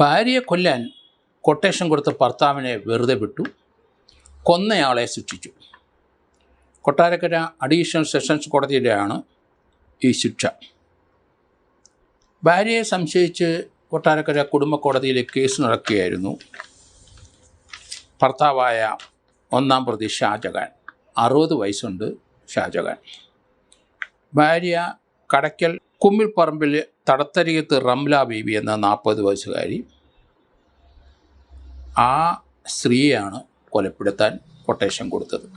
ഭാര്യയെ കൊല്ലാൻ കൊട്ടേഷൻ കൊടുത്ത ഭർത്താവിനെ വെറുതെ വിട്ടു. കൊന്നയാളെ ശിക്ഷിച്ചു. കൊട്ടാരക്കര അഡീഷണൽ സെഷൻസ് കോടതിയുടെയാണ് ഈ ശിക്ഷ. ഭാര്യയെ സംശയിച്ച് കൊട്ടാരക്കര കുടുംബ കോടതിയിൽ കേസ് നടക്കുകയായിരുന്നു. ഭർത്താവായ ഒന്നാം പ്രതി ഷാജഹാൻ, 60 വയസ്സുണ്ട് ഷാജഹാൻ. ഭാര്യ കടയ്ക്കൽ കുമ്മിൽപ്പറമ്പിൽ തടത്തരികത്ത് റംല ബീവി എന്ന 40 വയസ്സുകാരി. ആ സ്ത്രീയാണ് കൊലപ്പെടുത്താൻ കൊട്ടേഷൻ കൊടുത്തത്.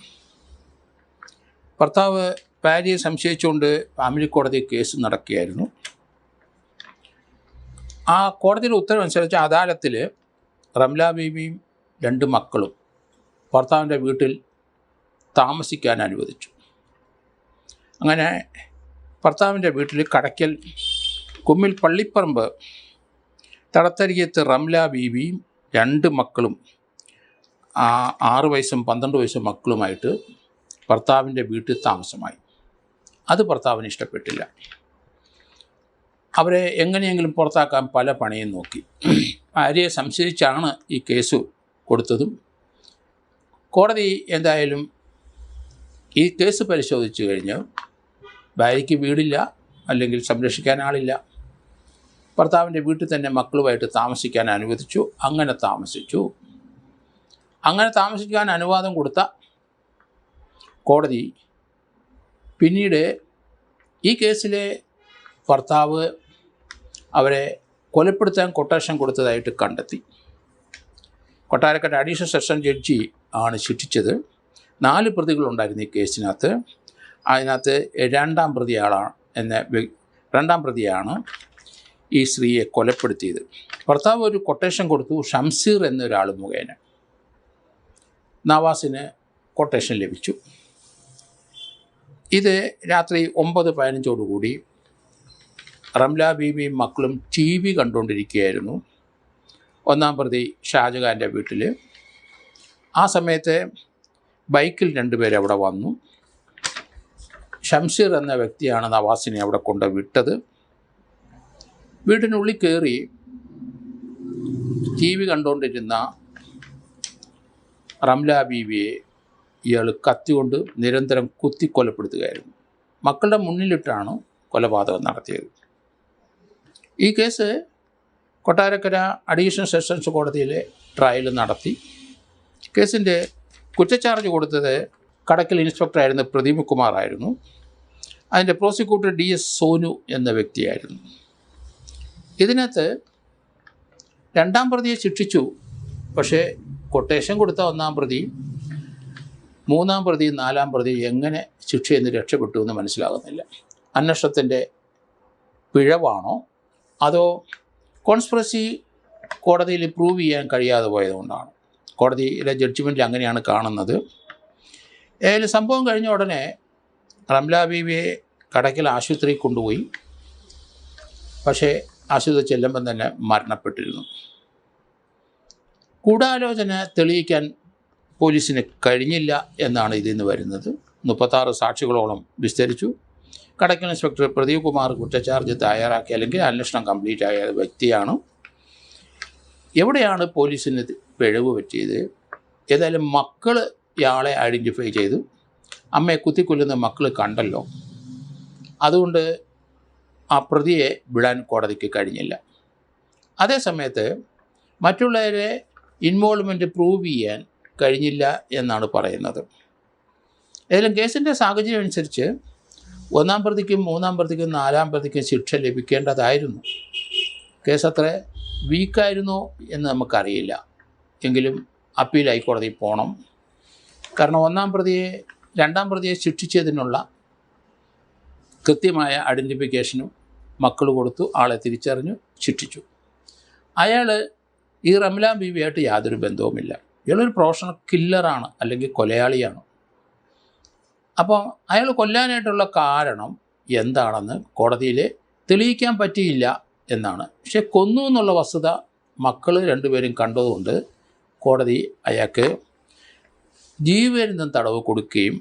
ഭർത്താവ് ഭാര്യയെ സംശയിച്ചുകൊണ്ട് ഫാമിലി കോടതി കേസ് നടക്കുകയായിരുന്നു. ആ കോടതിയുടെ ഉത്തരവനുസരിച്ച് അദാലത്തിൽ റംല ബീവിയും 2 മക്കളും ഭർത്താവിൻ്റെ വീട്ടിൽ താമസിക്കാൻ അനുവദിച്ചു. അങ്ങനെ ഭർത്താവിൻ്റെ വീട്ടിൽ കടയ്ക്കൽ കുമ്മിൽ പള്ളിപ്പറമ്പ് തടത്തരികത്ത് റംല ബീവിയും 2 മക്കളും 6 വയസ്സും 12 വയസ്സും മക്കളുമായിട്ട് ഭർത്താവിൻ്റെ വീട്ടിൽ താമസമായി. അത് ഭർത്താവിന് ഇഷ്ടപ്പെട്ടില്ല. അവരെ എങ്ങനെയെങ്കിലും പുറത്താക്കാൻ പല പണിയും നോക്കി. ഭാര്യയെ സംശയിച്ചാണ് ഈ കേസ് കൊടുത്തതും. കോടതി എന്തായാലും ഈ കേസ് പരിശോധിച്ച് കഴിഞ്ഞ് ഭാര്യയ്ക്ക് വീടില്ല, അല്ലെങ്കിൽ സംരക്ഷിക്കാൻ ആളില്ല. ഭർത്താവിൻ്റെ വീട്ടിൽ തന്നെ മക്കളുമായിട്ട് താമസിക്കാൻ അനുവദിച്ചു. അങ്ങനെ താമസിച്ചു. അങ്ങനെ താമസിക്കാൻ അനുവാദം കൊടുത്ത കോടതി പിന്നീട് ഈ കേസിലെ ഭർത്താവ് അവരെ കൊലപ്പെടുത്താൻ കൊട്ടേഷൻ കൊടുത്തതായിട്ട് കണ്ടെത്തി. കൊട്ടാരക്കര അഡീഷണൽ സെഷൻ ജഡ്ജി ആണ് ശിക്ഷിച്ചത്. 4 പ്രതികളുണ്ടായിരുന്നു ഈ കേസിനകത്ത്. അതിനകത്ത് രണ്ടാം പ്രതിയാണ് ഈ സ്ത്രീയെ കൊലപ്പെടുത്തിയത്. ഭർത്താവ് ഒരു കൊട്ടേഷൻ കൊടുത്തു, ഷംസീർ എന്നൊരാൾ മുഖേന. നവാസിന് കൊട്ടേഷൻ ലഭിച്ചു. ഇത് രാത്രി 9:15 റംല ബീവിയും മക്കളും TV കണ്ടുകൊണ്ടിരിക്കുകയായിരുന്നു ഒന്നാം പ്രതി ഷാജഹാൻ്റെ വീട്ടിൽ. ആ സമയത്ത് ബൈക്കിൽ 2 പേർ അവിടെ വന്നു. ഷംസീർ എന്ന വ്യക്തിയാണ് നവാസിനെ അവിടെ കൊണ്ട് വിട്ടത്. വീട്ടിനുള്ളിൽ കയറി TV കണ്ടുകൊണ്ടിരുന്ന റംല ബീവിയെ ഇയാൾ കത്തികൊണ്ട് നിരന്തരം കുത്തിക്കൊലപ്പെടുത്തുകയായിരുന്നു. മക്കളുടെ മുന്നിലിട്ടാണ് കൊലപാതകം നടത്തിയത്. ഈ കേസ് കൊട്ടാരക്കര അഡീഷണൽ സെഷൻസ് കോടതിയിലെ ട്രയൽ നടത്തി. കേസിൻ്റെ കുറ്റച്ചാർജ് കൊടുത്തത് കടയ്ക്കൽ ഇൻസ്പെക്ടറായിരുന്ന പ്രദീപ് കുമാർ ആയിരുന്നു. അതിൻ്റെ പ്രോസിക്യൂട്ടർ DS സോനു എന്ന വ്യക്തിയായിരുന്നു. ഇതിനകത്ത് 2ാം പ്രതിയെ ശിക്ഷിച്ചു. പക്ഷേ കൊട്ടേഷൻ കൊടുത്ത 1ാം പ്രതി, 3ാം പ്രതി, 4ാം പ്രതി എങ്ങനെ ശിക്ഷയിൽ നിന്ന് രക്ഷപ്പെട്ടു എന്ന് മനസ്സിലാകുന്നില്ല. അന്വേഷണത്തിൻ്റെ പിഴവാണോ അതോ കോൺസ്പിറസി കോടതിയിൽ പ്രൂവ് ചെയ്യാൻ കഴിയാതെ പോയതുകൊണ്ടാണ്? കോടതിയിലെ ജഡ്ജ്മെൻറ്റിൽ അങ്ങനെയാണ് കാണുന്നത്. ഏതായാലും സംഭവം കഴിഞ്ഞ ഉടനെ റംല ബീവിയെ കടയ്ക്കൽ ആശുപത്രിയിൽ കൊണ്ടുപോയി. പക്ഷേ ആശുപത്രി ചെല്ലുമ്പം തന്നെ മരണപ്പെട്ടിരുന്നു. ഗൂഢാലോചന തെളിയിക്കാൻ പോലീസിന് കഴിഞ്ഞില്ല എന്നാണ് ഇതിൽ നിന്ന് വരുന്നത്. 36 സാക്ഷികളോളം വിസ്തരിച്ചു. കടയ്ക്കൽ ഇൻസ്പെക്ടർ പ്രദീപ് കുമാർ കുറ്റച്ചാർജ് തയ്യാറാക്കി, അല്ലെങ്കിൽ അന്വേഷണം കംപ്ലീറ്റ് ആയ വ്യക്തിയാണ്. എവിടെയാണ് പോലീസിന് പിഴവ് പറ്റിയത്? ഏതായാലും മക്കൾ ഇയാളെ ഐഡൻറ്റിഫൈ ചെയ്തു. അമ്മയെ കുത്തിക്കൊല്ലുന്ന മക്കൾ കണ്ടല്ലോ. അതുകൊണ്ട് ആ പ്രതിയെ വിടാൻ കോടതിക്ക് കഴിഞ്ഞില്ല. അതേസമയത്ത് മറ്റുള്ളവരെ ഇൻവോൾവ്മെൻറ്റ് പ്രൂവ് ചെയ്യാൻ കഴിഞ്ഞില്ല എന്നാണ് പറയുന്നത്. ഏതായാലും കേസിൻ്റെ സാഹചര്യം അനുസരിച്ച് 1ാം പ്രതിക്കും 3ാം പ്രതിക്കും 4ാം പ്രതിക്കും ശിക്ഷ ലഭിക്കേണ്ടതായിരുന്നു. കേസ് അത്ര വീക്കായിരുന്നോ എന്ന് നമുക്കറിയില്ല. എങ്കിലും അപ്പീൽ ഹൈക്കോടതിയിൽ പോകണം. കാരണം 1ാം പ്രതിയെ 2ാം പ്രതിയെ ശിക്ഷിച്ചതിനുള്ള കൃത്യമായ ഐഡൻറ്റിഫിക്കേഷനും മക്കൾ കൊടുത്തു. ആളെ തിരിച്ചറിഞ്ഞു, ശിക്ഷിച്ചു. അയാൾ ഈ റംല ബീവിയായിട്ട് യാതൊരു ബന്ധവുമില്ല. ഇയാളൊരു പ്രൊഫഷണൽ കില്ലറാണ്, അല്ലെങ്കിൽ കൊലയാളിയാണ്. അപ്പോൾ അയാൾ കൊല്ലാനായിട്ടുള്ള കാരണം എന്താണെന്ന് കോടതിയിൽ തെളിയിക്കാൻ പറ്റിയില്ല എന്നാണ്. പക്ഷേ കൊന്നു എന്നുള്ള വസ്തുത മക്കൾ 2 പേരും കണ്ടതുകൊണ്ട് കോടതി അയാൾക്ക് ജീവപര്യന്തം തടവ് കൊടുക്കുകയും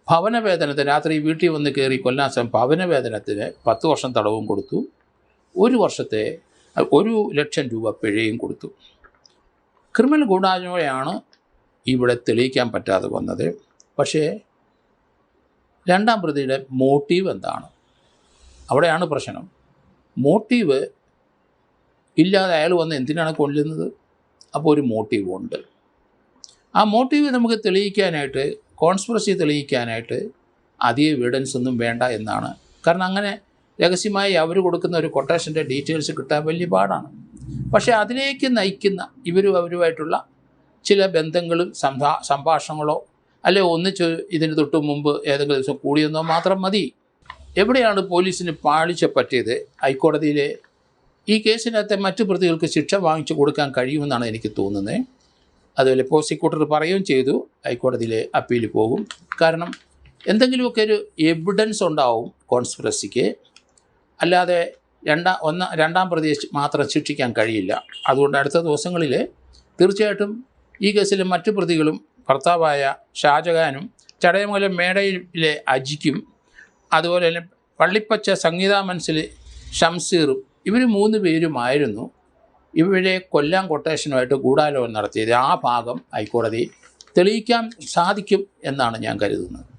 ഭവനവേതനത്തിന്, രാത്രി വീട്ടിൽ വന്ന് കയറി കൊല്ലാൻ ഭവനവേതനത്തിന് 10 വർഷം തടവും കൊടുത്തു. 1 വർഷത്തെ 1,00,000 രൂപ പിഴയും കൊടുത്തു. ക്രിമിനൽ ഗൂഢാലോചനയാണ് ഇവിടെ തെളിയിക്കാൻ പറ്റാതെ വന്നത്. പക്ഷേ രണ്ടാം പ്രതിയുടെ മോട്ടീവ് എന്താണ്? അവിടെയാണ് പ്രശ്നം. മോട്ടീവ് ഇല്ലാതെ അയാൾ വന്ന് എന്തിനാണ് കൊല്ലുന്നത്? അപ്പോൾ ഒരു മോട്ടീവ് ഉണ്ട്. ആ മോട്ടീവ് നമുക്ക് തെളിയിക്കാനായിട്ട്, കോൺസ്പിറസി തെളിയിക്കാനായിട്ട് അധിക എവിഡൻസ് ഒന്നും വേണ്ട എന്നാണ്. കാരണം അങ്ങനെ രഹസ്യമായി അവർ കൊടുക്കുന്ന ഒരു കൊട്ടേഷൻ്റെ ഡീറ്റെയിൽസ് കിട്ടാൻ വലിയ പാടാണ്. പക്ഷേ അതിലേക്ക് നയിക്കുന്ന അവരുമായിട്ടുള്ള ചില ബന്ധങ്ങളും സംഭാഷണങ്ങളോ അല്ലെ ഒന്നിച്ച് ഇതിന് തൊട്ട് മുമ്പ് ഏതെങ്കിലും ദിവസം കൂടിയെന്നോ മാത്രം മതി. എവിടെയാണ് പോലീസിന് പാളിച്ച പറ്റിയത്? ഹൈക്കോടതിയിലെ ഈ കേസിനകത്തെ മറ്റു പ്രതികൾക്ക് ശിക്ഷ വാങ്ങിച്ചു കൊടുക്കാൻ കഴിയുമെന്നാണ് എനിക്ക് തോന്നുന്നത്. അതുപോലെ പ്രോസിക്യൂട്ടർ പറയുകയും ചെയ്തു ഹൈക്കോടതിയിലെ അപ്പീൽ പോകും. കാരണം എന്തെങ്കിലുമൊക്കെ ഒരു എവിഡൻസ് ഉണ്ടാവും കോൺസ്പിറസിക്ക്. അല്ലാതെ രണ്ടാം പ്രതിയെ മാത്രം ശിക്ഷിക്കാൻ കഴിയില്ല. അതുകൊണ്ട് അടുത്ത ദിവസങ്ങളിൽ തീർച്ചയായിട്ടും ഈ കേസിലെ മറ്റു പ്രതികളും ഭർത്താവായ ഷാജഹാനും ചടയമംഗലം മേടയിലെ അജിക്കും അതുപോലെ തന്നെ പള്ളിപ്പച്ച സംഗീത മനസ്സിലെ ഷംസീറും ഇവർ 3 പേരുമായിരുന്നു ഇവരെ കൊല്ലാൻ കൊട്ടേഷനുമായിട്ട് ഗൂഢാലോചന നടത്തിയത്. ആ ഭാഗം ഹൈക്കോടതി തെളിയിക്കാൻ സാധിക്കും എന്നാണ് ഞാൻ കരുതുന്നത്.